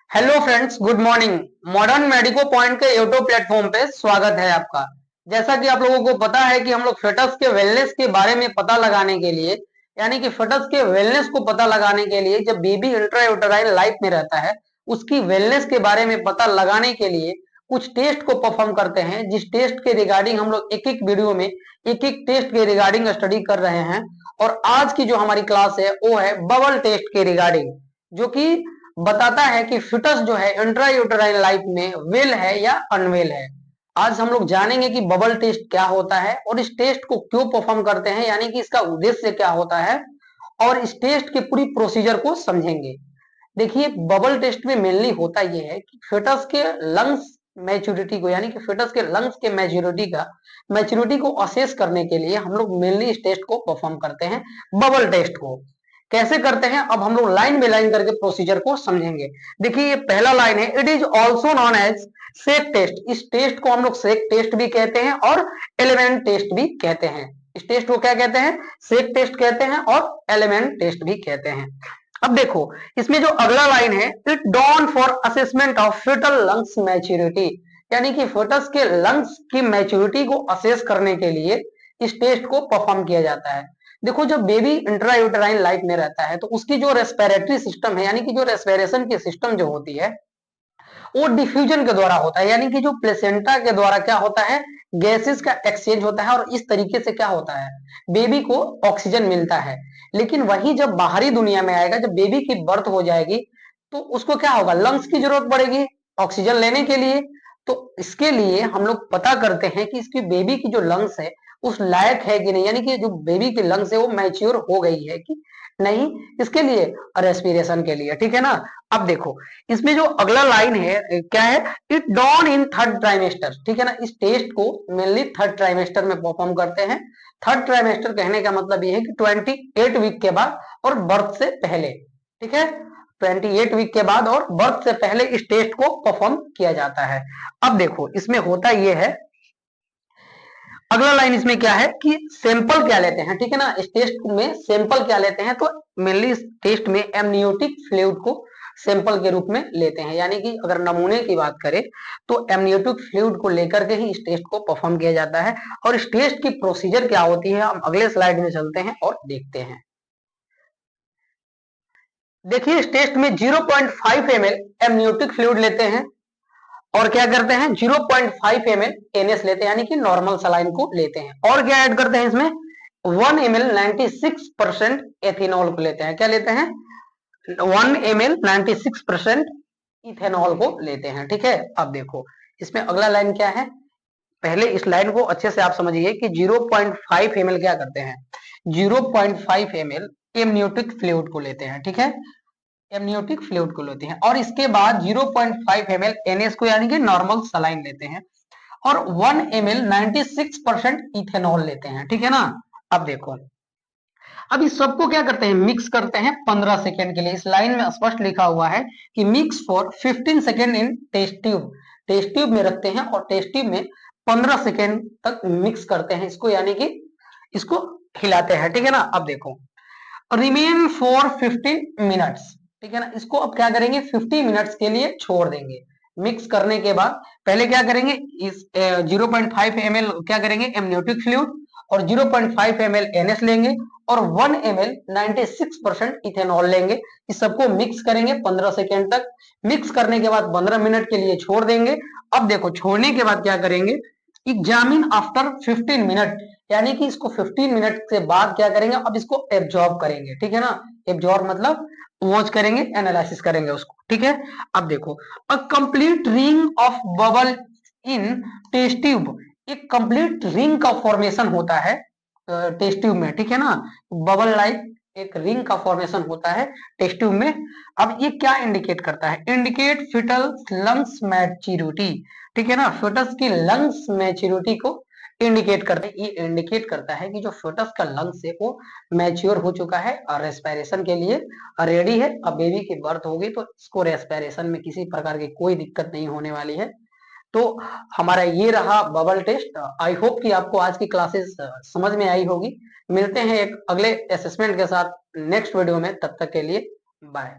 Hello friends, good morning. Modern medico point के YouTube platform पे स्वागत है आपका। जैसा कि आप लोगों को पता है कि हम लोग फेटस के वेलनेस के बारे में पता लगाने के लिए, यानी कि फेटस के वेलनेस को पता लगाने के लिए, जब बेबी इंट्रायूटेराइन लाइफ में रहता है उसकी वेलनेस के बारे में पता लगाने के लिए कुछ टेस्ट को परफॉर्म करते हैं। जिस टेस्ट के रिगार्डिंग हम लोग एक एक वीडियो में एक एक टेस्ट के रिगार्डिंग स्टडी कर रहे हैं। और आज की जो हमारी क्लास है वो है बबल टेस्ट के रिगार्डिंग, जो कि बताता है कि फिटस जो है इंट्रायूटेराइन लाइफ में वेल है या अनवेल है। आज हम लोग जानेंगे कि बबल टेस्ट क्या होता है और इस टेस्ट को क्यों परफॉर्म करते हैं, यानी कि इसका उद्देश्य क्या होता है, और इस टेस्ट की पूरी प्रोसीजर को समझेंगे। देखिए, बबल टेस्ट में मेनली होता यह है कि फेटस के लंग्स मैच्योरिटी को, यानी कि फेटस के लंग्स के मैच्योरिटी को असेस करने के लिए हम लोग मेनली इस टेस्ट को परफॉर्म करते हैं, बबल टेस्ट को। कैसे करते हैं, अब हम लोग लाइन बाय लाइन करके प्रोसीजर को समझेंगे। देखिए, ये पहला लाइन है, it is also known as shake test. इस टेस्ट को हम लोग सेक टेस्ट भी कहते हैं और एलिमेंट टेस्ट भी कहते हैं। इस टेस्ट को क्या कहते हैं? सेक टेस्ट कहते हैं और एलिमेंट टेस्ट भी कहते हैं। अब देखो, इसमें जो अगला लाइन है, it done for assessment of fetal lungs maturity, यानी कि फेटस के लंग्स की मैच्योरिटी को असेस करने के लिए इस टेस्ट को परफॉर्म किया जाता है। देखो, जब बेबी इंट्रायूटेराइन लाइफ में रहता है तो उसकी जो रेस्पिरेटरी सिस्टम है, यानी कि जो रेस्पिरेशन की सिस्टम जो होती है वो डिफ्यूजन के द्वारा होता है, यानी कि जो प्लेसेंटा के द्वारा क्या होता है, गैसेस का एक्सचेंज होता है और इस तरीके से क्या होता है, बेबी को ऑक्सीजन मिलता है। लेकिन वही जब बाहरी दुनिया में आएगा, जब बेबी की बर्थ हो जाएगी तो उसको क्या होगा, लंग्स की जरूरत पड़ेगी ऑक्सीजन लेने के लिए। तो इसके लिए हम लोग पता करते हैं कि इसकी बेबी की जो लंग्स है उस लायक है कि नहीं, यानी कि जो बेबी की लंग्स है वो मैच्योर हो गई है कि नहीं, इसके लिए रेस्पिरेशन के लिए। ठीक है ना। अब देखो, इसमें जो अगला लाइन है क्या है, it done in third trimester. ठीक है ना। इस टेस्ट को मेनली थर्ड ट्राइमेस्टर में परफॉर्म करते हैं। थर्ड ट्राइमेस्टर कहने का मतलब ये है कि 28 वीक के बाद और बर्थ से पहले। ठीक है, 28 वीक के बाद और बर्थ से पहले इस टेस्ट को परफॉर्म किया जाता है। अब देखो, इसमें होता यह है, अगला लाइन इसमें क्या है कि सैंपल क्या लेते हैं। ठीक है ना। इस टेस्ट में सैंपल क्या लेते हैं, तो मेनली इस टेस्ट में एमनियोटिक फ्लूइड को सैंपल के रूप में लेते हैं, यानी कि अगर नमूने की बात करें तो एमनियोटिक फ्लूइड को लेकर के ही इस टेस्ट को परफॉर्म किया जाता है। और इस टेस्ट की प्रोसीजर क्या होती है, हम अगले स्लाइड में चलते हैं और देखते हैं। देखिए, इस टेस्ट में 0.5 ml एमनियोटिक फ्लूइड लेते हैं और क्या करते हैं, 0.5 ml एनएस लेते हैं, यानी कि नॉर्मल सलाइन को लेते हैं। और क्या ऐड करते हैं इसमें, 1 ml 96% एथेनॉल को लेते हैं। क्या लेते हैं, 1 ml 96% इथेनॉल को लेते हैं। ठीक है। अब देखो, इसमें अगला लाइन क्या है, पहले इस लाइन को अच्छे से आप समझिए कि 0.5 ml क्या करते हैं, 0.5 ml एमनियोटिक फ्लूइड को लेते हैं। ठीक है, एमनियोटिक फ्लूइड को लेते हैं और इसके बाद 0.5 ml एनएस को, यानी कि नॉर्मल सलाइन लेते हैं और 1 ml 96% इथेनॉल लेते हैं। ठीक है ना। अब देखो, अब इस सबको क्या करते हैं, मिक्स करते हैं 15 सेकेंड के लिए। इस लाइन में स्पष्ट लिखा हुआ है कि mix for 15 second in test tube. Test tube में रखते हैं और टेस्ट ट्यूब में 15 सेकेंड तक मिक्स करते हैं इसको, यानी कि इसको हिलाते हैं। ठीक है ना। अब देखो, रिमेन फॉर 15 मिनट्स। ठीक है ना। इसको अब क्या करेंगे, 50 मिनट्स के लिए छोड़ देंगे। मिक्स करने के बाद पहले क्या करेंगे, इस 0.5 ml क्या करेंगे, एमनियोटिक फ्लूइड और 0.5 ml एनएस लेंगे और 1 ml 96% इथेनॉल लेंगे। इस सबको मिक्स करेंगे 15 सेकेंड तक। मिक्स करने के बाद 15 मिनट के लिए छोड़ देंगे। अब देखो, छोड़ने के बाद क्या करेंगे, एग्जामिन आफ्टर 15 मिनट, यानी कि इसको 15 मिनट से बाद क्या करेंगे, अब इसको एब्जॉर्ब करेंगे। ठीक है ना। एब्जॉर्ब मतलब वॉच करेंगे, एनालिसिस करेंगे उसको। ठीक है। अब देखो, a complete ring of bubble in test tube, एक कंप्लीट रिंग का फॉर्मेशन होता है टेस्ट ट्यूब में। ठीक है ना। बबल लाइक एक रिंग का फॉर्मेशन होता है टेस्ट ट्यूब में। अब ये क्या इंडिकेट करता है, इंडिकेट फिटल लंग्स मैच्योरिटी। ठीक है ना। फेटस की लंग्स मैच्योरिटी को इंडिकेट करते हैं। ये इंडिकेट करता है कि जो फेटस का लंग्स है वो मैच्योर हो चुका है और रेस्पिरेशन के लिए रेडी है। अब बेबी की बर्थ होगी तो इसको रेस्पिरेशन में किसी प्रकार की कोई दिक्कत नहीं होने वाली है। तो हमारा ये रहा बबल टेस्ट। आई होप कि आपको आज की क्लासेस समझ में आई होगी। मिलते हैं एक अगले असेसमेंट के साथ नेक्स्ट वीडियो में, तब तक के लिए बाय।